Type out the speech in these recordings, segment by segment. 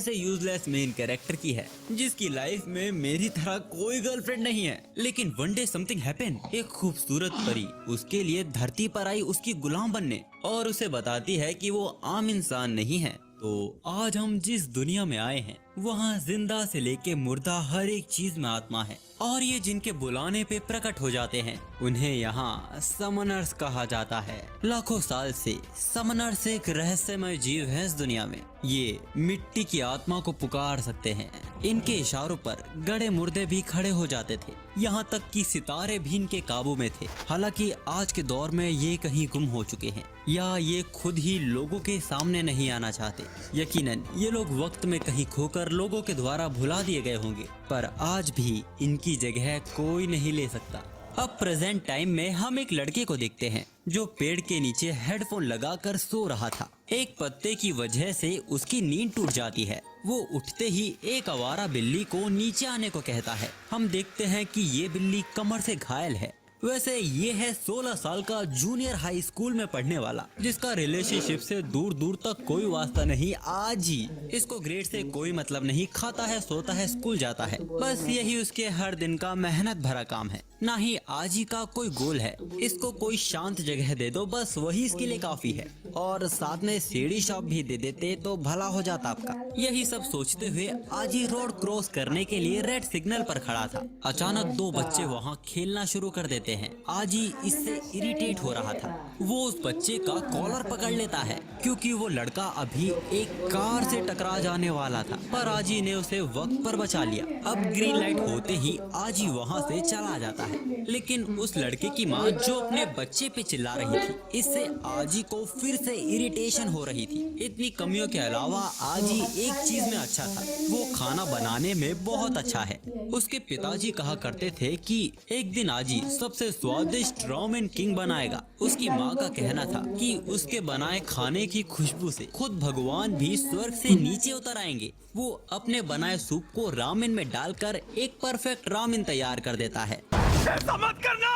से useless main character की है, जिसकी लाइफ में मेरी तरह कोई गर्लफ्रेंड नहीं है। लेकिन वन डे समथिंग हैपेन। एक खूबसूरत परी उसके लिए धरती पर आई उसकी गुलाम बनने, और उसे बताती है कि वो आम इंसान नहीं है। तो आज हम जिस दुनिया में आए हैं वहाँ जिंदा से लेके मुर्दा हर एक चीज में आत्मा है, और ये जिनके बुलाने पे प्रकट हो जाते हैं उन्हें यहाँ समनर्स कहा जाता है। लाखों साल से समनर्स एक रहस्यमय जीव है इस दुनिया में। ये मिट्टी की आत्मा को पुकार सकते हैं। इनके इशारों पर गड़े मुर्दे भी खड़े हो जाते थे, यहाँ तक कि सितारे भी इनके काबू में थे। हालांकि आज के दौर में ये कहीं गुम हो चुके हैं, या ये खुद ही लोगों के सामने नहीं आना चाहते। यकीनन ये लोग वक्त में कहीं खोकर लोगों के द्वारा भुला दिए गए होंगे, पर आज भी इनकी जगह कोई नहीं ले सकता। अब प्रेजेंट टाइम में हम एक लड़के को देखते हैं जो पेड़ के नीचे हेडफोन लगाकर सो रहा था। एक पत्ते की वजह से उसकी नींद टूट जाती है। वो उठते ही एक आवारा बिल्ली को नीचे आने को कहता है। हम देखते हैं कि ये बिल्ली कमर से घायल है। वैसे ये है 16 साल का जूनियर हाई स्कूल में पढ़ने वाला, जिसका रिलेशनशिप से दूर दूर तक कोई वास्ता नहीं। आज ही इसको ग्रेड से कोई मतलब नहीं, खाता है, सोता है, स्कूल जाता है, बस यही उसके हर दिन का मेहनत भरा काम है। ना ही आज ही का कोई गोल है। इसको कोई शांत जगह दे दो, बस वही इसके लिए काफी है, और साथ में सीढ़ी शॉप भी दे देते तो भला हो जाता आपका। यही सब सोचते हुए आज ही रोड क्रॉस करने के लिए रेड सिग्नल पर खड़ा था। अचानक दो बच्चे वहाँ खेलना शुरू कर देते हैं। आज ही इससे इरिटेट हो रहा था। वो उस बच्चे का कॉलर पकड़ लेता है, क्योंकि वो लड़का अभी एक कार से टकरा जाने वाला था, पर आजी ने उसे वक्त पर बचा लिया। अब ग्रीन लाइट होते ही आजी वहाँ से चला जाता है। लेकिन उस लड़के की माँ जो अपने बच्चे पे चिल्ला रही थी, इससे आजी को फिर से इरिटेशन हो रही थी। इतनी कमियों के अलावा आजी एक चीज में अच्छा था, वो खाना बनाने में बहुत अच्छा है। उसके पिताजी कहा करते थे कि एक दिन आजी सबसे स्वादिष्ट रामेन किंग बनाएगा। उसकी माँ का कहना था कि उसके बनाए खाने की खुशबू से खुद भगवान भी स्वर्ग से नीचे उतर आएंगे। वो अपने बनाए सूप को रामेन में डालकर एक परफेक्ट रामेन तैयार कर देता है। ऐसा मत करना!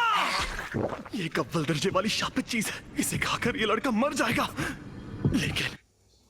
ये एक अव्वल दर्जे वाली शापित चीज है, इसे खाकर ये लड़का मर जाएगा। लेकिन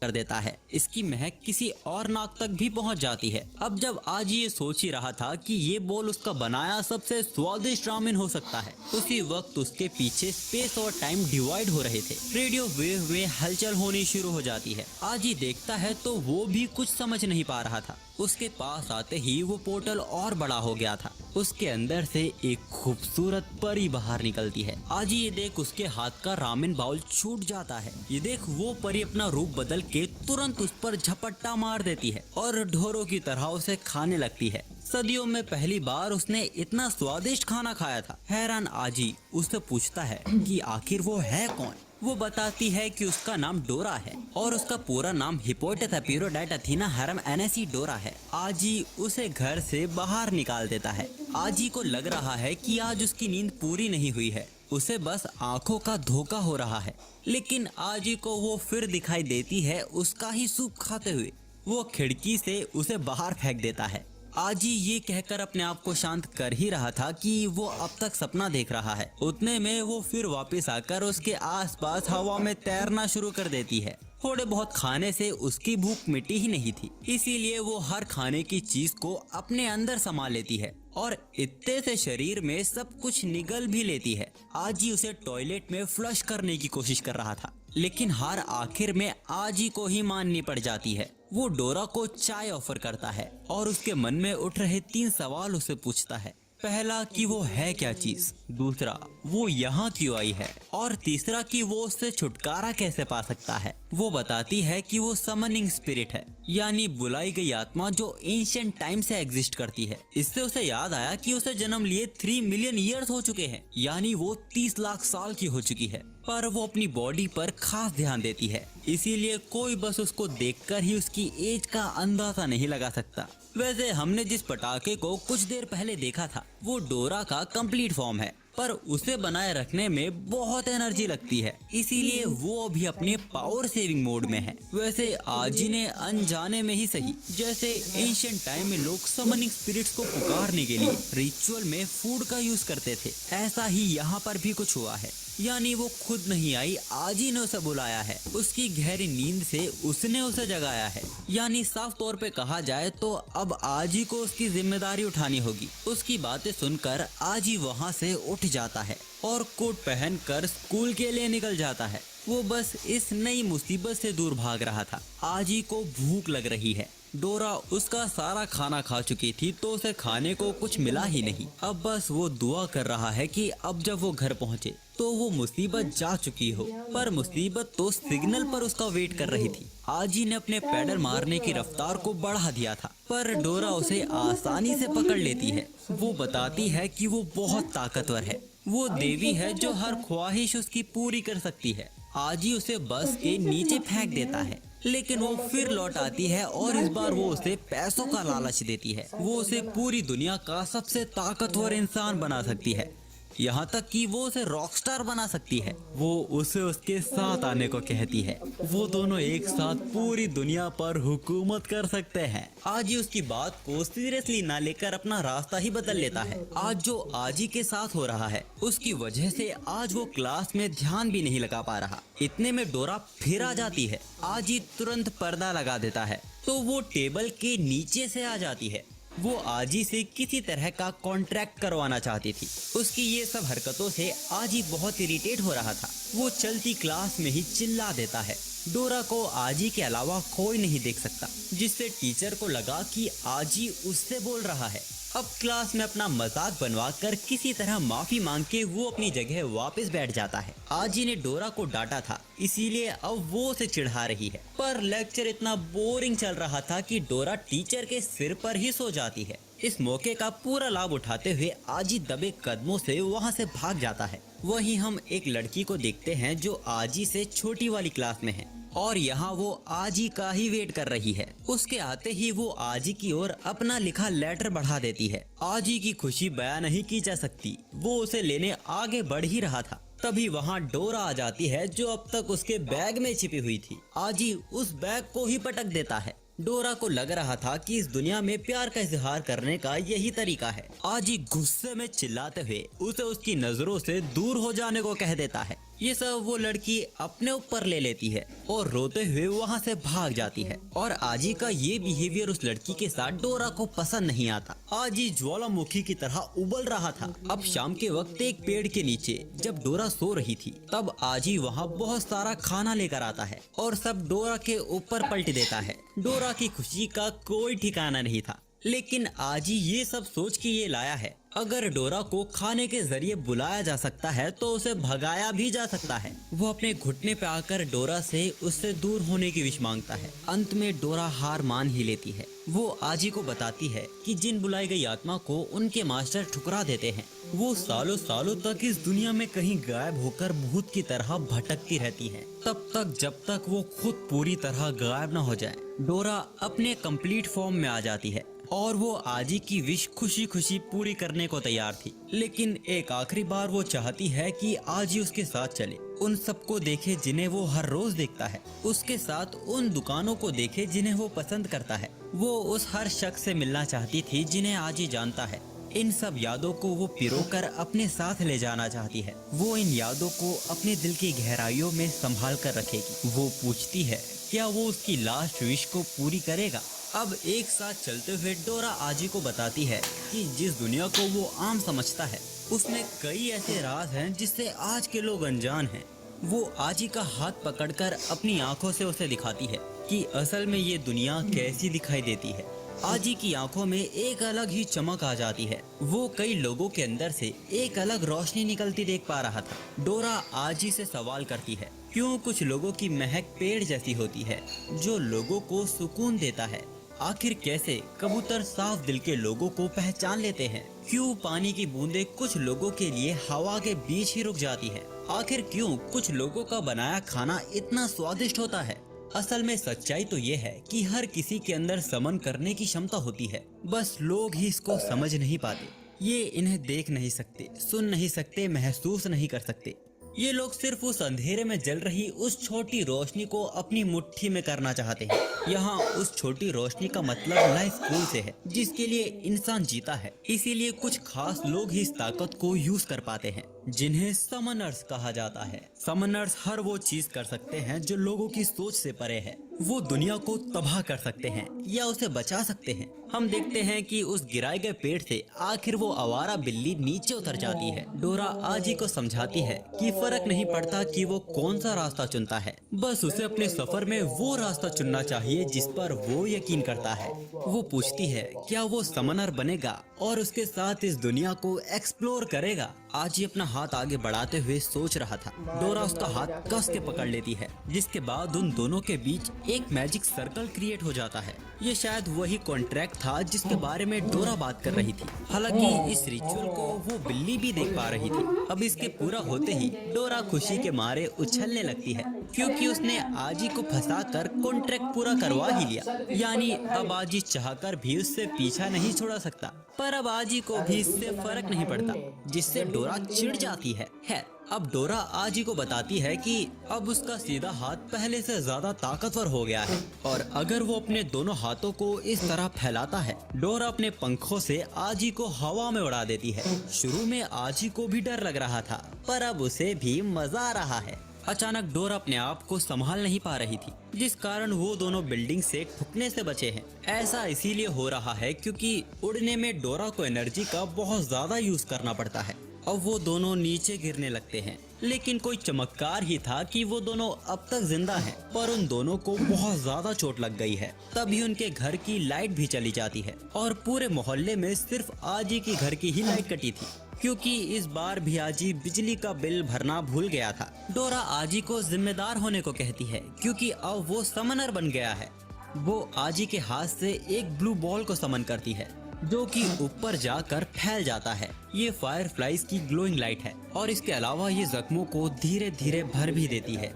कर देता है। इसकी महक किसी और नाक तक भी पहुंच जाती है। अब जब आज ये सोच ही रहा था कि ये बोल उसका बनाया सबसे स्वादिष्ट रामेन हो सकता है, उसी वक्त उसके पीछे स्पेस और टाइम डिवाइड हो रहे थे। रेडियो वेव में हलचल होनी शुरू हो जाती है। आज ही देखता है तो वो भी कुछ समझ नहीं पा रहा था। उसके पास आते ही वो पोर्टल और बड़ा हो गया था। उसके अंदर से एक खूबसूरत परी बाहर निकलती है। आज ये देख उसके हाथ का रामेन बाउल छूट जाता है। ये देख वो परी अपना रूप बदल के तुरंत उस पर झपट्टा मार देती है और ढोरों की तरह उसे खाने लगती है। सदियों में पहली बार उसने इतना स्वादिष्ट खाना खाया था। हैरान आजी उससे पूछता है कि आखिर वो है कौन। वो बताती है कि उसका नाम डोरा है और उसका पूरा नाम हिप्पोटाइटस एपिरोडाइट अथीना हरम एनेसी डोरा है। आजी उसे घर से बाहर निकाल देता है। आजी को लग रहा है कि आज उसकी नींद पूरी नहीं हुई है, उसे बस आंखों का धोखा हो रहा है। लेकिन आजी को वो फिर दिखाई देती है उसका ही सूप खाते हुए। वो खिड़की से उसे बाहर फेंक देता है। आजी ये कहकर अपने आप को शांत कर ही रहा था कि वो अब तक सपना देख रहा है। उतने में वो फिर वापस आकर उसके आसपास हवा में तैरना शुरू कर देती है। थोड़े बहुत खाने से उसकी भूख मिटी ही नहीं थी, इसीलिए वो हर खाने की चीज को अपने अंदर समा लेती है और इतने से शरीर में सब कुछ निगल भी लेती है। आजी उसे टॉयलेट में फ्लश करने की कोशिश कर रहा था, लेकिन हार आखिर में आजी को ही माननी पड़ जाती है। वो डोरा को चाय ऑफर करता है और उसके मन में उठ रहे 3 सवाल उसे पूछता है। पहला कि वो है क्या चीज, दूसरा वो यहाँ क्यों आई है, और तीसरा कि वो उससे छुटकारा कैसे पा सकता है। वो बताती है कि वो समनिंग स्पिरिट है, यानी बुलाई गई आत्मा जो एंशिएंट टाइम से एग्जिस्ट करती है। इससे उसे याद आया कि उसे जन्म लिए 3 मिलियन ईयर्स हो चुके हैं, यानी वो 30 लाख साल की हो चुकी है। पर वो अपनी बॉडी पर खास ध्यान देती है, इसीलिए कोई बस उसको देखकर ही उसकी एज का अंदाजा नहीं लगा सकता। वैसे हमने जिस पटाखे को कुछ देर पहले देखा था वो डोरा का कंप्लीट फॉर्म है, पर उसे बनाए रखने में बहुत एनर्जी लगती है, इसीलिए वो अभी अपने पावर सेविंग मोड में है। वैसे आजी ने अनजाने में ही सही, जैसे एंशिएंट टाइम में लोग समनिंग स्पिरिट्स को पुकारने के लिए रिचुअल में फूड का यूज करते थे, ऐसा ही यहाँ पर भी कुछ हुआ है। यानी वो खुद नहीं आई, आजी ने उसे बुलाया है। उसकी गहरी नींद से उसने उसे जगाया है। यानी साफ तौर पे कहा जाए तो अब आजी को उसकी जिम्मेदारी उठानी होगी। उसकी बातें सुनकर आजी वहाँ से उठ जाता है और कोट पहनकर स्कूल के लिए निकल जाता है। वो बस इस नई मुसीबत से दूर भाग रहा था। आजी को भूख लग रही है। डोरा उसका सारा खाना खा चुकी थी तो उसे खाने को कुछ मिला ही नहीं। अब बस वो दुआ कर रहा है कि अब जब वो घर पहुंचे तो वो मुसीबत जा चुकी हो। पर मुसीबत तो सिग्नल पर उसका वेट कर रही थी। आजी ने अपने पैडल मारने की रफ्तार को बढ़ा दिया था, पर डोरा उसे आसानी से पकड़ लेती है। वो बताती है कि वो बहुत ताकतवर है, वो देवी है जो हर ख्वाहिश उसकी पूरी कर सकती है। आजी उसे बस के नीचे फेंक देता है, लेकिन वो फिर लौट आती है और इस बार वो उसे पैसों का लालच देती है। वो उसे पूरी दुनिया का सबसे ताकतवर इंसान बना सकती है, यहाँ तक कि वो उसे रॉकस्टार बना सकती है। वो उसे उसके साथ आने को कहती है। वो दोनों एक साथ पूरी दुनिया पर हुकूमत कर सकते हैं। आजी उसकी बात को सीरियसली ना लेकर अपना रास्ता ही बदल लेता है। आज जो आजी के साथ हो रहा है उसकी वजह से आज वो क्लास में ध्यान भी नहीं लगा पा रहा। इतने में डोरा फिर आ जाती है। आजी तुरंत पर्दा लगा देता है तो वो टेबल के नीचे से आ जाती है। वो आजी से किसी तरह का कॉन्ट्रैक्ट करवाना चाहती थी। उसकी ये सब हरकतों से आजी बहुत इरिटेट हो रहा था। वो चलती क्लास में ही चिल्ला देता है। डोरा को आजी के अलावा कोई नहीं देख सकता, जिससे टीचर को लगा कि आजी उससे बोल रहा है। अब क्लास में अपना मजाक बनवाकर किसी तरह माफी मांग के वो अपनी जगह वापस बैठ जाता है। आजी ने डोरा को डांटा था, इसीलिए अब वो उसे चिढ़ा रही है। पर लेक्चर इतना बोरिंग चल रहा था कि डोरा टीचर के सिर पर ही सो जाती है। इस मौके का पूरा लाभ उठाते हुए आजी दबे कदमों से वहाँ से भाग जाता है। वहीं हम एक लड़की को देखते हैं जो आजी से छोटी वाली क्लास में है और यहाँ वो आजी का ही वेट कर रही है। उसके आते ही वो आजी की ओर अपना लिखा लेटर बढ़ा देती है। आजी की खुशी बयां नहीं की जा सकती। वो उसे लेने आगे बढ़ ही रहा था, तभी वहाँ डोरा आ जाती है जो अब तक उसके बैग में छिपी हुई थी। आजी उस बैग को ही पटक देता है। डोरा को लग रहा था कि इस दुनिया में प्यार का इजहार करने का यही तरीका है। आजी गुस्से में चिल्लाते हुए उसे उसकी नजरों से दूर हो जाने को कह देता है। ये सब वो लड़की अपने ऊपर ले लेती है और रोते हुए वहाँ से भाग जाती है। और आजी का ये बिहेवियर उस लड़की के साथ डोरा को पसंद नहीं आता। आजी ज्वालामुखी की तरह उबल रहा था। अब शाम के वक्त एक पेड़ के नीचे जब डोरा सो रही थी, तब आजी वहाँ बहुत सारा खाना लेकर आता है और सब डोरा के ऊपर पलट देता है। डोरा की खुशी का कोई ठिकाना नहीं था, लेकिन आजी ये सब सोच के ये लाया है, अगर डोरा को खाने के जरिए बुलाया जा सकता है तो उसे भगाया भी जा सकता है। वो अपने घुटने पे आकर डोरा से उससे दूर होने की विश मांगता है। अंत में डोरा हार मान ही लेती है। वो आजी को बताती है कि जिन बुलाई गई आत्मा को उनके मास्टर ठुकरा देते हैं, वो सालों सालों तक इस दुनिया में कहीं गायब होकर भूत की तरह भटकती रहती है, तब तक जब तक वो खुद पूरी तरह गायब न हो जाए। डोरा अपने कंप्लीट फॉर्म में आ जाती है और वो आजी की विश खुशी खुशी पूरी करने को तैयार थी। लेकिन एक आखिरी बार वो चाहती है कि आजी उसके साथ चले, उन सबको देखे जिन्हें वो हर रोज देखता है, उसके साथ उन दुकानों को देखे जिन्हें वो पसंद करता है। वो उस हर शख्स से मिलना चाहती थी जिन्हें आजी जानता है। इन सब यादों को वो पिरोकर अपने साथ ले जाना चाहती है। वो इन यादों को अपने दिल की गहराइयों में संभाल कर रखेगी। वो पूछती है क्या वो उसकी लास्ट विश को पूरी करेगा। अब एक साथ चलते हुए डोरा आजी को बताती है कि जिस दुनिया को वो आम समझता है उसमें कई ऐसे राज हैं जिससे आज के लोग अनजान हैं। वो आजी का हाथ पकड़कर अपनी आंखों से उसे दिखाती है कि असल में ये दुनिया कैसी दिखाई देती है। आजी की आंखों में एक अलग ही चमक आ जाती है। वो कई लोगों के अंदर से एक अलग रोशनी निकलती देख पा रहा था। डोरा आजी से सवाल करती है क्यों कुछ लोगों की महक पेड़ जैसी होती है जो लोगों को सुकून देता है। आखिर कैसे कबूतर साफ दिल के लोगों को पहचान लेते हैं। क्यों पानी की बूंदें कुछ लोगों के लिए हवा के बीच ही रुक जाती है। आखिर क्यों कुछ लोगों का बनाया खाना इतना स्वादिष्ट होता है। असल में सच्चाई तो ये है कि हर किसी के अंदर समन करने की क्षमता होती है, बस लोग ही इसको समझ नहीं पाते। ये इन्हें देख नहीं सकते, सुन नहीं सकते, महसूस नहीं कर सकते। ये लोग सिर्फ उस अंधेरे में जल रही उस छोटी रोशनी को अपनी मुट्ठी में करना चाहते हैं। यहाँ उस छोटी रोशनी का मतलब लाइफ स्कूल से है जिसके लिए इंसान जीता है। इसीलिए कुछ खास लोग ही इस ताकत को यूज कर पाते हैं। जिन्हें समनर्स कहा जाता है। समनर्स हर वो चीज कर सकते हैं जो लोगों की सोच से परे है। वो दुनिया को तबाह कर सकते हैं या उसे बचा सकते हैं। हम देखते हैं कि उस गिराए गए पेड़ से आखिर वो आवारा बिल्ली नीचे उतर जाती है। डोरा आजी को समझाती है कि फर्क नहीं पड़ता कि वो कौन सा रास्ता चुनता है, बस उसे अपने सफर में वो रास्ता चुनना चाहिए जिस पर वो यकीन करता है। वो पूछती है क्या वो समनर बनेगा और उसके साथ इस दुनिया को एक्सप्लोर करेगा। आजी अपना हाथ आगे बढ़ाते हुए सोच रहा था। डोरा उसका हाथ कस के पकड़ लेती है, जिसके बाद उन दोनों के बीच एक मैजिक सर्कल क्रिएट हो जाता है। ये शायद वही कॉन्ट्रैक्ट था जिसके बारे में डोरा बात कर रही थी। हालांकि इस रिचुअल को वो बिल्ली भी देख पा रही थी। अब इसके पूरा होते ही डोरा खुशी के मारे उछलने लगती है, क्योंकि उसने आजी को फंसाकर कॉन्ट्रैक्ट पूरा करवा ही लिया। यानी अब आजी चाहकर भी उससे पीछा नहीं छोड़ा सकता। पर अब आजी को भी इससे फर्क नहीं पड़ता, जिससे डोरा चिढ़ जाती है। अब डोरा आजी को बताती है कि अब उसका सीधा हाथ पहले से ज्यादा ताकतवर हो गया है और अगर वो अपने दोनों हाथों को इस तरह फैलाता है, डोरा अपने पंखों से आजी को हवा में उड़ा देती है। शुरू में आजी को भी डर लग रहा था, पर अब उसे भी मजा आ रहा है। अचानक डोरा अपने आप को संभाल नहीं पा रही थी, जिस कारण वो दोनों बिल्डिंग से ठुकने से बचे हैं। ऐसा इसीलिए हो रहा है क्योंकि उड़ने में डोरा को एनर्जी का बहुत ज्यादा यूज करना पड़ता है। अब वो दोनों नीचे गिरने लगते हैं, लेकिन कोई चमत्कार ही था कि वो दोनों अब तक जिंदा हैं। पर उन दोनों को बहुत ज्यादा चोट लग गई है। तभी उनके घर की लाइट भी चली जाती है और पूरे मोहल्ले में सिर्फ आजी की घर की ही लाइट कटी थी, क्योंकि इस बार भी आजी बिजली का बिल भरना भूल गया था। डोरा आजी को जिम्मेदार होने को कहती है, क्योंकि अब वो समनर बन गया है। वो आजी के हाथ से एक ब्लू बॉल को समन करती है, जो कि ऊपर जाकर फैल जाता है। ये फायरफ्लाइज की ग्लोइंग लाइट है और इसके अलावा ये जख्मों को धीरे धीरे भर भी देती है।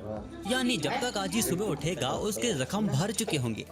यानी जब तक आजी सुबह उठेगा उसके जख्म भर चुके होंगे।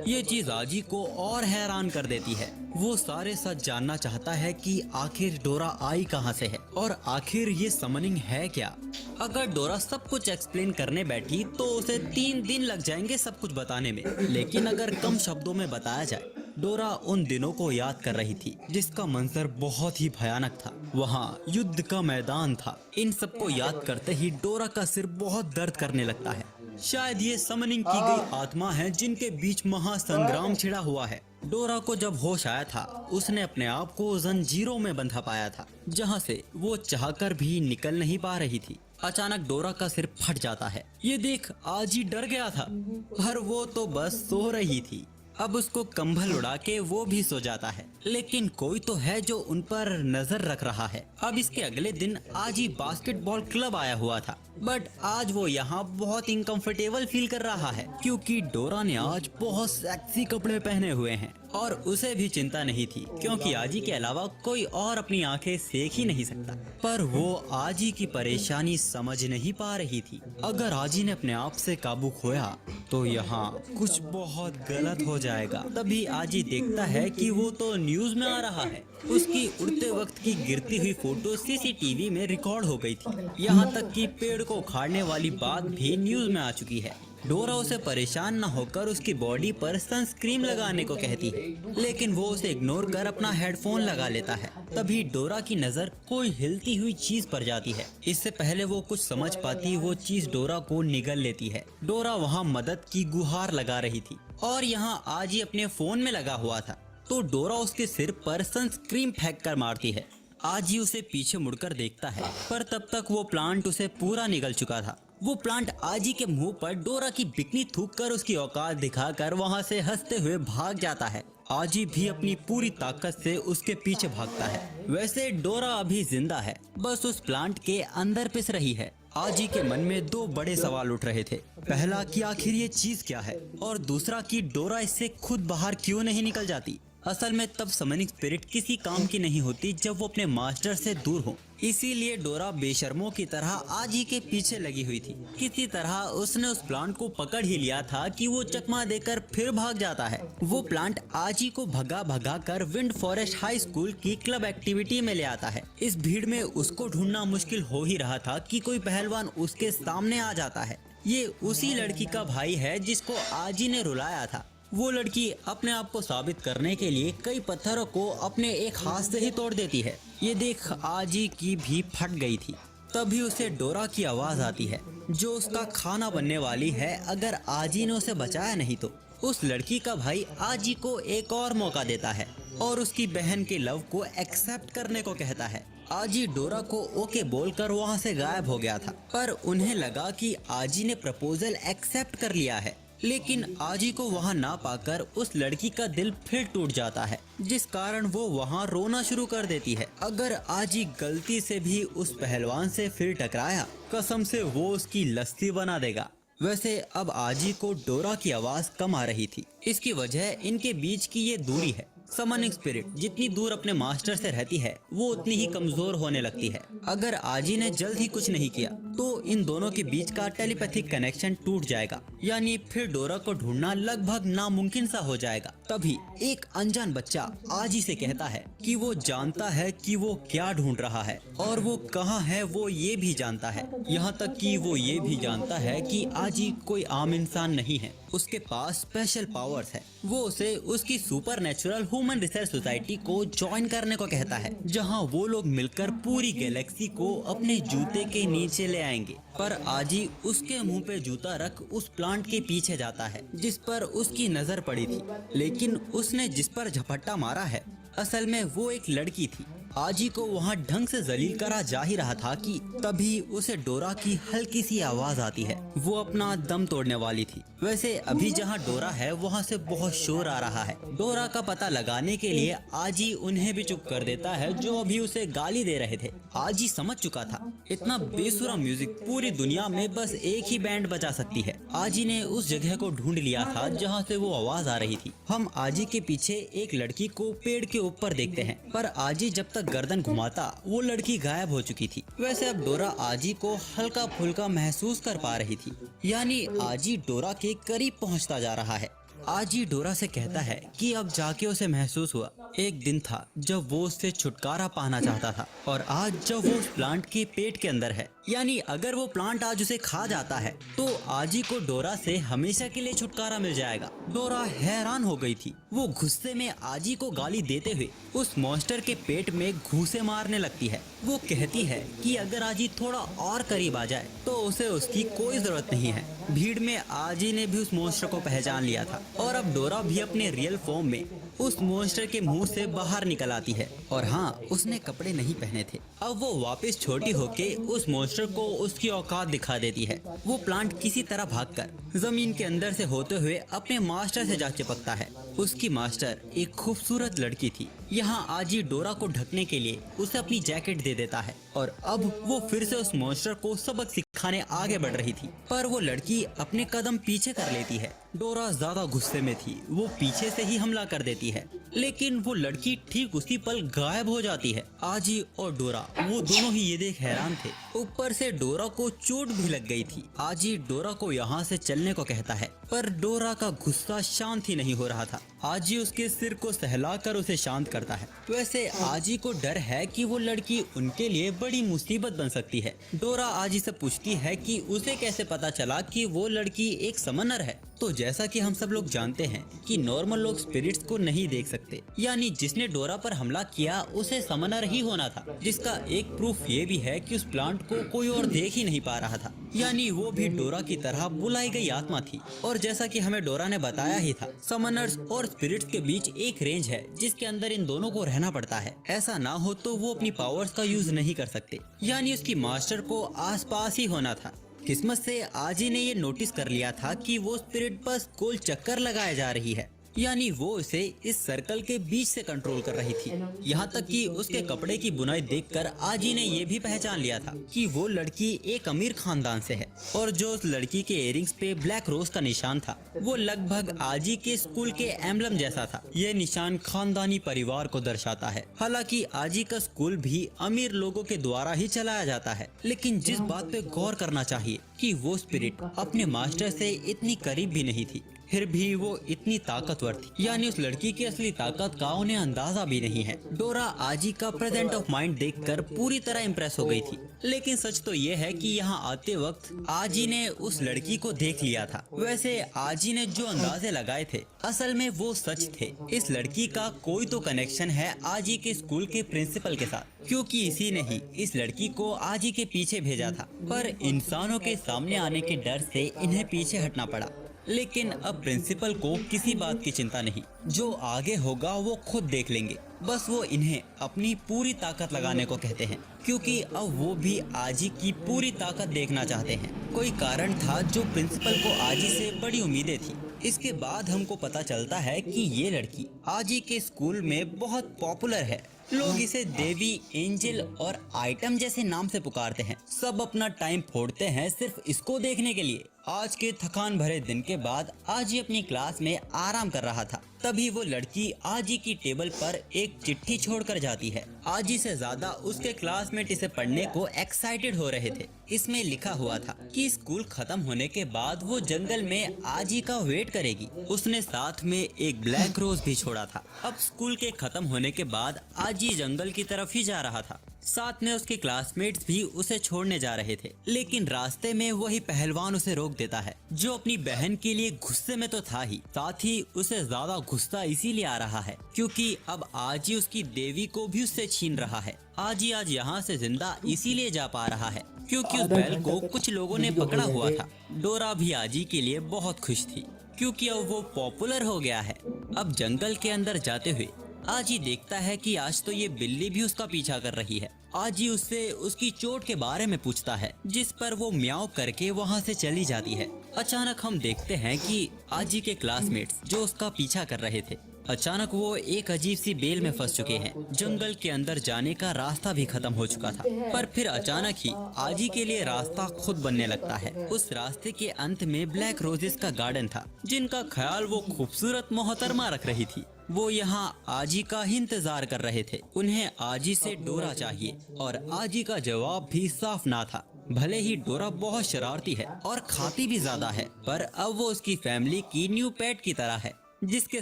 ये चीज आजी को और हैरान कर देती है। वो सारे सच जानना चाहता है कि आखिर डोरा आई कहाँ से है और आखिर ये समनिंग है क्या। अगर डोरा सब कुछ एक्सप्लेन करने बैठी तो उसे 3 दिन लग जाएंगे सब कुछ बताने में, लेकिन अगर कम शब्दों में बताया जाए। डोरा उन दिनों को याद कर रही थी जिसका मंजर बहुत ही भयानक था। वहाँ युद्ध का मैदान था। इन सबको याद करते ही डोरा का सिर बहुत दर्द करने लगता है। शायद ये समनिंग की गई आत्मा है जिनके बीच महासंग्राम छिड़ा हुआ है। डोरा को जब होश आया था, उसने अपने आप को जंजीरों में बंधा पाया था, जहाँ से वो चाहकर भी निकल नहीं पा रही थी। अचानक डोरा का सिर फट जाता है। ये देख आजी डर गया था, पर वो तो बस सो रही थी। अब उसको कंबल उड़ा के वो भी सो जाता है, लेकिन कोई तो है जो उन पर नजर रख रहा है। अब इसके अगले दिन आजी बास्केटबॉल क्लब आया हुआ था, बट आज वो यहाँ बहुत इनकम्फर्टेबल फील कर रहा है, क्योंकि डोरा ने आज बहुत सेक्सी कपड़े पहने हुए हैं और उसे भी चिंता नहीं थी, क्योंकि आजी के अलावा कोई और अपनी आंखें सेक ही नहीं सकता। पर वो आजी की परेशानी समझ नहीं पा रही थी। अगर आजी ने अपने आप से काबू खोया तो यहाँ कुछ बहुत गलत हो जाएगा। तभी आजी देखता है कि वो तो न्यूज में आ रहा है। उसकी उड़ते वक्त की गिरती हुई फोटो सीसीटीवी में रिकॉर्ड हो गई थी। यहाँ तक कि पेड़ को उखाड़ने वाली बात भी न्यूज में आ चुकी है। डोरा उसे परेशान न होकर उसकी बॉडी पर सनस्क्रीन लगाने को कहती है, लेकिन वो उसे इग्नोर कर अपना हेडफोन लगा लेता है। तभी डोरा की नजर कोई हिलती हुई चीज पर जाती है। इससे पहले वो कुछ समझ पाती, वो चीज डोरा को निगल लेती है। डोरा वहाँ मदद की गुहार लगा रही थी और यहाँ आजी अपने फोन में लगा हुआ था, तो डोरा उसके सिर पर सनस्क्रीन फेंक कर मारती है। आजी उसे पीछे मुड़कर देखता है, पर तब तक वो प्लांट उसे पूरा निगल चुका था। वो प्लांट आजी के मुंह पर डोरा की बिकनी थूक कर उसकी औकात दिखाकर वहाँ से हंसते हुए भाग जाता है। आजी भी अपनी पूरी ताकत से उसके पीछे भागता है। वैसे डोरा अभी जिंदा है, बस उस प्लांट के अंदर पिस रही है। आजी के मन में 2 बड़े सवाल उठ रहे थे। पहला कि आखिर ये चीज क्या है, और दूसरा कि डोरा इससे खुद बाहर क्यों नहीं निकल जाती। असल में तब समनिंग स्पिरिट किसी काम की नहीं होती जब वो अपने मास्टर से दूर हो। इसीलिए डोरा बेशर्मों की तरह आजी के पीछे लगी हुई थी। किसी तरह उसने उस प्लांट को पकड़ ही लिया था कि वो चकमा देकर फिर भाग जाता है। वो प्लांट आजी को भगा भगा कर विंड फॉरेस्ट हाई स्कूल की क्लब एक्टिविटी में ले आता है। इस भीड़ में उसको ढूंढना मुश्किल हो ही रहा था कि कोई पहलवान उसके सामने आ जाता है। ये उसी लड़की का भाई है जिसको आजी ने रुलाया था। वो लड़की अपने आप को साबित करने के लिए कई पत्थरों को अपने एक हाथ से ही तोड़ देती है। ये देख आजी की भी फट गई थी। तभी उसे डोरा की आवाज आती है, जो उसका खाना बनने वाली है अगर आजी ने उसे बचाया नहीं तो। उस लड़की का भाई आजी को एक और मौका देता है और उसकी बहन के लव को एक्सेप्ट करने को कहता है। आजी डोरा को ओके बोलकर वहाँ से गायब हो गया था, पर उन्हें लगा कि आजी ने प्रपोजल एक्सेप्ट कर लिया है। लेकिन आजी को वहाँ ना पाकर उस लड़की का दिल फिर टूट जाता है, जिस कारण वो वहाँ रोना शुरू कर देती है। अगर आजी गलती से भी उस पहलवान से फिर टकराया, कसम से वो उसकी लस्सी बना देगा। वैसे अब आजी को डोरा की आवाज कम आ रही थी। इसकी वजह इनके बीच की ये दूरी है। समनिंग स्पिरिट जितनी दूर अपने मास्टर से रहती है, वो उतनी ही कमजोर होने लगती है। अगर आजी ने जल्द ही कुछ नहीं किया तो इन दोनों के बीच का टेलीपैथिक कनेक्शन टूट जाएगा, यानी फिर डोरा को ढूंढना लगभग नामुमकिन सा हो जाएगा। तभी एक अनजान बच्चा आजी से कहता है कि वो जानता है कि वो क्या ढूंढ रहा है और वो कहाँ है, वो ये भी जानता है। यहाँ तक कि वो ये भी जानता है कि आजी कोई आम इंसान नहीं है, उसके पास स्पेशल पावर्स है। वो उसे उसकी super natural human research society को ज्वाइन करने को कहता है, जहाँ वो लोग मिलकर पूरी गैलेक्सी को अपने जूते के नीचे ले आएंगे। पर आजी उसके मुंह पे जूता रख उस प्लांट के पीछे जाता है जिस पर उसकी नजर पड़ी थी, लेकिन उसने जिस पर झपट्टा मारा है असल में वो एक लड़की थी। आजी को वहाँ ढंग से जलील करा जा ही रहा था कि तभी उसे डोरा की हल्की सी आवाज आती है। वो अपना दम तोड़ने वाली थी। वैसे अभी जहाँ डोरा है वहाँ से बहुत शोर आ रहा है। डोरा का पता लगाने के लिए आजी उन्हें भी चुप कर देता है जो अभी उसे गाली दे रहे थे। आजी समझ चुका था इतना बेसुरा म्यूजिक पूरी दुनिया में बस एक ही बैंड बजा सकती है। आजी ने उस जगह को ढूंढ लिया था जहाँ से वो आवाज आ रही थी। हम आजी के पीछे एक लड़की को पेड़ के ऊपर देखते हैं, पर आजी जब तक गर्दन घुमाता वो लड़की गायब हो चुकी थी। वैसे अब डोरा आजी को हल्का फुल्का महसूस कर पा रही थी, यानी आजी डोरा के करीब पहुंचता जा रहा है। आजी डोरा से कहता है कि अब जाके उसे महसूस हुआ एक दिन था जब वो उससे छुटकारा पाना चाहता था, और आज जब वो उस प्लांट के पेट के अंदर है, यानी अगर वो प्लांट आज उसे खा जाता है तो आजी को डोरा से हमेशा के लिए छुटकारा मिल जाएगा। डोरा हैरान हो गई थी। वो गुस्से में आजी को गाली देते हुए उस मॉन्स्टर के पेट में घूंसे मारने लगती है। वो कहती है कि अगर आजी थोड़ा और करीब आ जाए तो उसे उसकी कोई जरूरत नहीं है। भीड़ में आजी ने भी उस मॉन्स्टर को पहचान लिया था और अब डोरा भी अपने रियल फॉर्म में उस मॉन्स्टर के मुंह से बाहर निकल आती है। और हाँ, उसने कपड़े नहीं पहने थे। अब वो वापस छोटी होके उस मॉन्स्टर को उसकी औकात दिखा देती है। वो प्लांट किसी तरह भागकर जमीन के अंदर से होते हुए अपने मास्टर से जा चिपकता है। उसकी मास्टर एक खूबसूरत लड़की थी। यहाँ आजी डोरा को ढकने के लिए उसे अपनी जैकेट दे देता है और अब वो फिर से उस मॉन्स्टर को सबक सिखाने आगे बढ़ रही थी, पर वो लड़की अपने कदम पीछे कर लेती है। डोरा ज्यादा गुस्से में थी, वो पीछे से ही हमला कर देती है, लेकिन वो लड़की ठीक उसी पल गायब हो जाती है। आजी और डोरा वो दोनों ही ये देख हैरान थे। ऊपर से डोरा को चोट भी लग गई थी। आजी डोरा को यहाँ से चलने को कहता है, पर डोरा का गुस्सा शांत ही नहीं हो रहा था। आजी उसके सिर को सहलाकर उसे शांत करता है। वैसे आजी को डर है कि वो लड़की उनके लिए बड़ी मुसीबत बन सकती है। डोरा आजी से पूछती है कि उसे कैसे पता चला कि वो लड़की एक समनर है। तो जैसा कि हम सब लोग जानते हैं कि नॉर्मल लोग स्पिरिट्स को नहीं देख सकते, यानी जिसने डोरा पर हमला किया उसे समनर ही होना था, जिसका एक प्रूफ ये भी है कि उस प्लांट को कोई और देख ही नहीं पा रहा था, यानी वो भी डोरा की तरह बुलाई गई आत्मा थी। और जैसा कि हमें डोरा ने बताया ही था, समनर्स और स्पिरिट्स के बीच एक रेंज है जिसके अंदर इन दोनों को रहना पड़ता है। ऐसा ना हो तो वो अपनी पावर्स का यूज नहीं कर सकते, यानी उसकी मास्टर को आसपास ही होना था। किस्मत से आजी ने ये नोटिस कर लिया था कि वो स्पिरिट बस गोल चक्कर लगाए जा रही है, यानी वो इसे इस सर्कल के बीच से कंट्रोल कर रही थी। यहाँ तक कि उसके कपड़े की बुनाई देखकर आजी ने ये भी पहचान लिया था कि वो लड़की एक अमीर खानदान से है, और जो उस लड़की के इयरिंग्स पे ब्लैक रोज का निशान था वो लगभग आजी के स्कूल के एम्बलम जैसा था। ये निशान खानदानी परिवार को दर्शाता है। हालांकि आजी का स्कूल भी अमीर लोगों के द्वारा ही चलाया जाता है, लेकिन जिस बात पे गौर करना चाहिए कि वो स्पिरिट अपने मास्टर से इतनी करीब भी नहीं थी, फिर भी वो इतनी ताकतवर थी। यानी उस लड़की की असली ताकत का उन्हें अंदाजा भी नहीं है। डोरा आजी का प्रेजेंट ऑफ माइंड देखकर पूरी तरह इम्प्रेस हो गई थी। लेकिन सच तो ये है कि यहाँ आते वक्त आजी ने उस लड़की को देख लिया था। वैसे आजी ने जो अंदाजे लगाए थे असल में वो सच थे। इस लड़की का कोई तो कनेक्शन है आजी के स्कूल के प्रिंसिपल के साथ, क्योंकि इसी ने ही इस लड़की को आजी के पीछे भेजा था। पर इंसानों के सामने आने के डर से इन्हें पीछे हटना पड़ा। लेकिन अब प्रिंसिपल को किसी बात की चिंता नहीं, जो आगे होगा वो खुद देख लेंगे। बस वो इन्हें अपनी पूरी ताकत लगाने को कहते हैं, क्योंकि अब वो भी आजी की पूरी ताकत देखना चाहते हैं। कोई कारण था जो प्रिंसिपल को आजी से बड़ी उम्मीदें थी। इसके बाद हमको पता चलता है कि ये लड़की आजी के स्कूल में बहुत पॉपुलर है। लोग इसे देवी, एंजल और आइटम जैसे नाम से पुकारते हैं। सब अपना टाइम फोड़ते हैं सिर्फ इसको देखने के लिए। आज के थकान भरे दिन के बाद आजी अपनी क्लास में आराम कर रहा था, तभी वो लड़की आजी की टेबल पर एक चिट्ठी छोड़कर जाती है। आजी से ज्यादा उसके क्लासमेट इसे पढ़ने को एक्साइटेड हो रहे थे। इसमें लिखा हुआ था कि स्कूल खत्म होने के बाद वो जंगल में आजी का वेट करेगी। उसने साथ में एक ब्लैक रोज भी छोड़ा था। अब स्कूल के खत्म होने के बाद आजी जंगल की तरफ ही जा रहा था। साथ में उसके क्लासमेट्स भी उसे छोड़ने जा रहे थे, लेकिन रास्ते में वही पहलवान उसे रोक देता है, जो अपनी बहन के लिए गुस्से में तो था ही, साथ ही उसे ज्यादा गुस्सा इसीलिए आ रहा है क्योंकि अब आजी उसकी देवी को भी उससे छीन रहा है। आजी आज यहाँ से जिंदा इसीलिए जा पा रहा है क्योंकि उस बैल को कुछ लोगों ने पकड़ा हुआ था। डोरा भी आजी के लिए बहुत खुश थी क्योंकि अब वो पॉपुलर हो गया है। अब जंगल के अंदर जाते हुए आजी देखता है कि आज तो ये बिल्ली भी उसका पीछा कर रही है। आजी उससे उसकी चोट के बारे में पूछता है, जिस पर वो म्याऊं करके वहाँ से चली जाती है। अचानक हम देखते हैं कि आजी के क्लासमेट्स जो उसका पीछा कर रहे थे, अचानक वो एक अजीब सी बेल में फंस चुके हैं। जंगल के अंदर जाने का रास्ता भी खत्म हो चुका था, पर फिर अचानक ही आजी के लिए रास्ता खुद बनने लगता है। उस रास्ते के अंत में ब्लैक रोजेस का गार्डन था, जिनका ख्याल वो खूबसूरत मोहतरमा रख रही थी। वो यहाँ आजी का ही इंतजार कर रहे थे। उन्हें आजी से डोरा चाहिए और आजी का जवाब भी साफ ना था। भले ही डोरा बहुत शरारती है और खाती भी ज्यादा है, पर अब वो उसकी फैमिली की न्यू पेट की तरह है, जिसके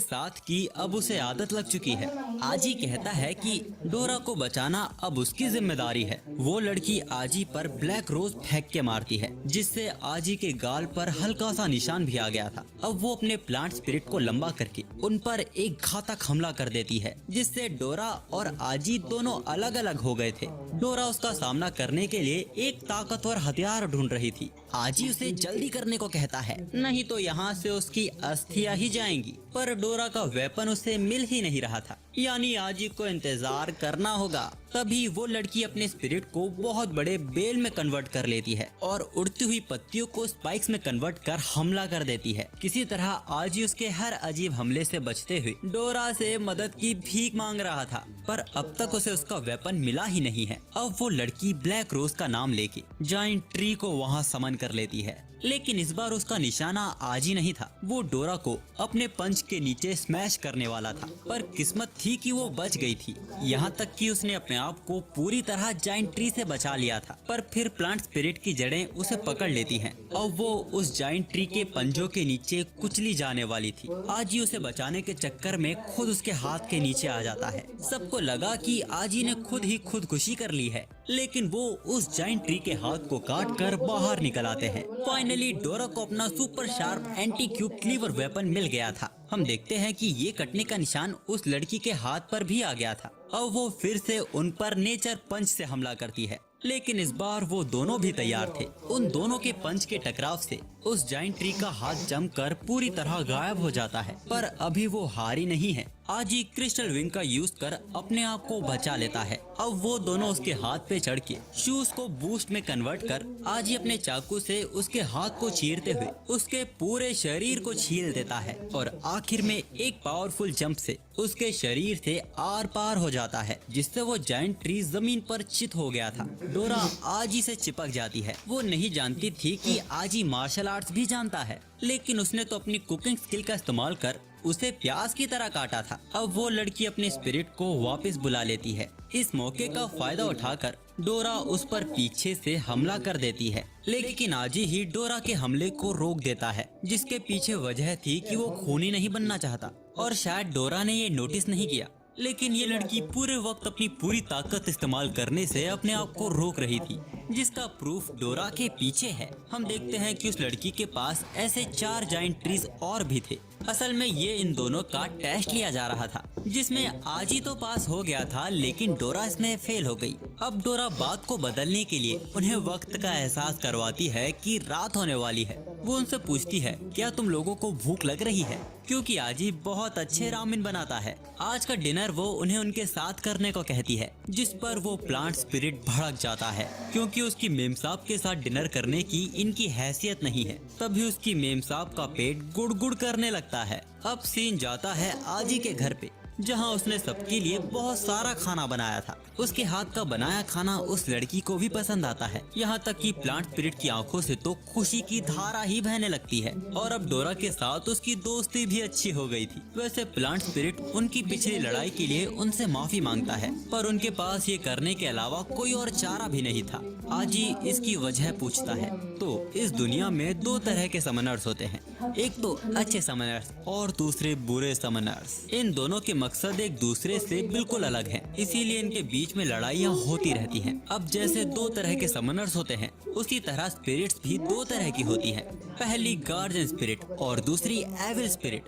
साथ की अब उसे आदत लग चुकी है। आजी कहता है कि डोरा को बचाना अब उसकी जिम्मेदारी है। वो लड़की आजी पर ब्लैक रोज फेंक के मारती है, जिससे आजी के गाल पर हल्का सा निशान भी आ गया था। अब वो अपने प्लांट स्पिरिट को लंबा करके उन पर एक घातक हमला कर देती है, जिससे डोरा और आजी दोनों अलग अलग हो गए थे। डोरा उसका सामना करने के लिए एक ताकतवर हथियार ढूंढ रही थी। आजी उसे जल्दी करने को कहता है, नहीं तो यहाँ से उसकी अस्थियां ही जाएंगी, पर डोरा का वेपन उसे मिल ही नहीं रहा था। यानी आजी को इंतजार करना होगा। तभी वो लड़की अपने स्पिरिट को बहुत बड़े बेल में कन्वर्ट कर लेती है और उड़ती हुई पत्तियों को स्पाइक्स में कन्वर्ट कर हमला कर देती है। किसी तरह आजी उसके हर अजीब हमले से बचते हुए डोरा से मदद की भीख मांग रहा था, पर अब तक उसे उसका वेपन मिला ही नहीं है। अब वो लड़की ब्लैक रोज का नाम लेके जाइंट ट्री को वहाँ समन कर लेती है, लेकिन इस बार उसका निशाना आजी नहीं था। वो डोरा को अपने पंच के नीचे स्मैश करने वाला था, पर किस्मत थी कि वो बच गई थी। यहाँ तक कि उसने अपने आप को पूरी तरह जाइंट ट्री से बचा लिया था, पर फिर प्लांट स्पिरिट की जड़ें उसे पकड़ लेती हैं। अब वो उस जाइंट ट्री के पंजों के नीचे कुचली जाने वाली थी। आजी उसे बचाने के चक्कर में खुद उसके हाथ के नीचे आ जाता है। सबको लगा कि आजी ने खुद ही खुदकुशी कर ली है, लेकिन वो उस जाइंट ट्री के हाथ को काट कर बाहर निकल आते हैं। फाइनली डोरा को अपना super sharp anti cube cleaver weapon मिल गया था। हम देखते हैं कि ये कटने का निशान उस लड़की के हाथ पर भी आ गया था। अब वो फिर से उन पर नेचर पंच से हमला करती है, लेकिन इस बार वो दोनों भी तैयार थे। उन दोनों के पंच के टकराव से उस जाइंट ट्री का हाथ जमकर पूरी तरह गायब हो जाता है, पर अभी वो हारी नहीं है। आजी क्रिस्टल विंग का यूज कर अपने आप को बचा लेता है। अब वो दोनों उसके हाथ पे चढ़ के शूज को बूस्ट में कन्वर्ट कर आजी अपने चाकू से उसके हाथ को चीरते हुए उसके पूरे शरीर को छील देता है और आखिर में एक पावरफुल जंप से उसके शरीर से आर पार हो जाता है, जिससे वो जाइंट ट्री जमीन पर चित हो गया था। डोरा आजी से चिपक जाती है। वो नहीं जानती थी कि आजी मार्शल आर्ट्स भी जानता है, लेकिन उसने तो अपनी कुकिंग स्किल का इस्तेमाल कर उसे प्याज की तरह काटा था। अब वो लड़की अपने स्पिरिट को वापस बुला लेती है। इस मौके का फायदा उठाकर डोरा उस पर पीछे से हमला कर देती है, लेकिन आजी ही डोरा के हमले को रोक देता है, जिसके पीछे वजह थी कि वो खूनी नहीं बनना चाहता और शायद डोरा ने ये नोटिस नहीं किया। लेकिन ये लड़की पूरे वक्त अपनी पूरी ताकत इस्तेमाल करने से अपने आप को रोक रही थी, जिसका प्रूफ डोरा के पीछे है। हम देखते हैं कि उस लड़की के पास ऐसे 4 जाइंट ट्रीज और भी थे। असल में ये इन दोनों का टेस्ट लिया जा रहा था, जिसमें आजी तो पास हो गया था लेकिन डोरा इसमें फेल हो गई। अब डोरा बात को बदलने के लिए उन्हें वक्त का एहसास करवाती है कि रात होने वाली है। वो उनसे पूछती है, क्या तुम लोगों को भूख लग रही है? क्योंकि आजी बहुत अच्छे रामेन बनाता है। आज का डिनर वो उन्हें उनके साथ करने को कहती है, जिस पर वो प्लांट स्पिरिट भड़क जाता है क्योंकि उसकी मेम साहब के साथ डिनर करने की इनकी हैसियत नहीं है। तभी उसकी मेम साहब का पेट गुड़-गुड़ करने लगता है। अब सीन जाता है आजी के घर पे, जहां उसने सबके लिए बहुत सारा खाना बनाया था। उसके हाथ का बनाया खाना उस लड़की को भी पसंद आता है, यहाँ तक कि प्लांट स्पिरिट की आंखों से तो खुशी की धारा ही बहने लगती है और अब डोरा के साथ उसकी दोस्ती भी अच्छी हो गई थी। वैसे प्लांट स्पिरिट उनकी पिछली लड़ाई के लिए उनसे माफी मांगता है, पर उनके पास ये करने के अलावा कोई और चारा भी नहीं था। आजी इसकी वजह पूछता है। तो इस दुनिया में 2 तरह के समनर्स होते हैं, एक तो अच्छे समनर्स और दूसरे बुरे समनर्स। इन दोनों के मकसद एक दूसरे से बिल्कुल अलग हैं, इसीलिए इनके बीच में लड़ाइयाँ होती रहती हैं। अब जैसे 2 तरह के समनर्स होते हैं, उसी तरह स्पिरिट्स भी 2 तरह की होती हैं। पहली गार्जियन स्पिरिट और दूसरी एविल स्पिरिट।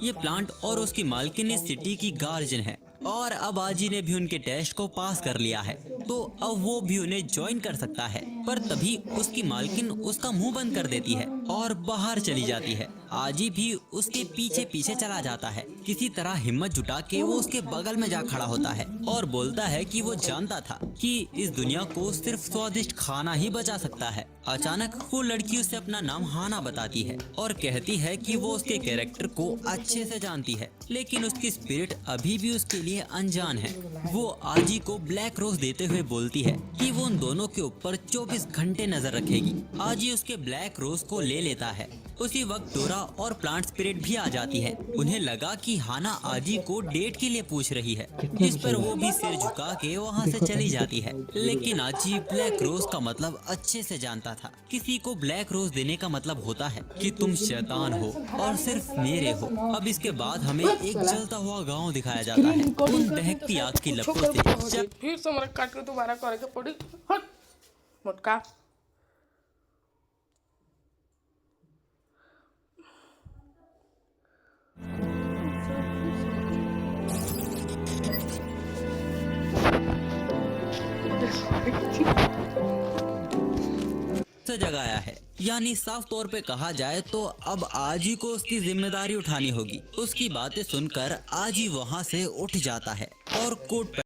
ये प्लांट और उसकी मालकिन इस सिटी की गार्जियन है और अब आजी ने भी उनके टेस्ट को पास कर लिया है, तो अब वो भी उन्हें ज्वाइन कर सकता है। पर तभी उसकी मालकिन उसका मुंह बंद कर देती है और बाहर चली जाती है। आजी भी उसके पीछे पीछे चला जाता है। किसी तरह हिम्मत जुटा के वो उसके बगल में जा खड़ा होता है और बोलता है कि वो जानता था कि इस दुनिया को सिर्फ स्वादिष्ट खाना ही बचा सकता है। अचानक वो लड़की उसे अपना नाम हाना बताती है और कहती है कि वो उसके कैरेक्टर को अच्छे से जानती है, लेकिन उसकी स्पिरिट अभी भी उसके लिए अनजान है। वो आजी को ब्लैक रोज देते हुए बोलती है कि वो उन दोनों के ऊपर 24 घंटे नजर रखेगी। आजी उसके ब्लैक रोज को ले लेता है। उसी वक्त डोरा और प्लांट स्पिरिट भी आ जाती है। उन्हें लगा कि हाना आजी को डेट के लिए पूछ रही है, जिस पर वो भी सिर झुका के वहाँ से चली जाती है। लेकिन आजी ब्लैक रोज का मतलब अच्छे से जानता था। किसी को ब्लैक रोज देने का मतलब होता है कि तुम शैतान हो और सिर्फ मेरे हो। अब इसके बाद हमें एक जलता हुआ गाँव दिखाया जाता है, उन दहकती आग की लपटों से। फिर से हमरा काट के दोबारा करे के पड़ी। हट मोटका से जगाया है। यानी साफ तौर पे कहा जाए तो अब आजी को उसकी जिम्मेदारी उठानी होगी। उसकी बातें सुनकर आजी वहाँ से उठ जाता है और कोट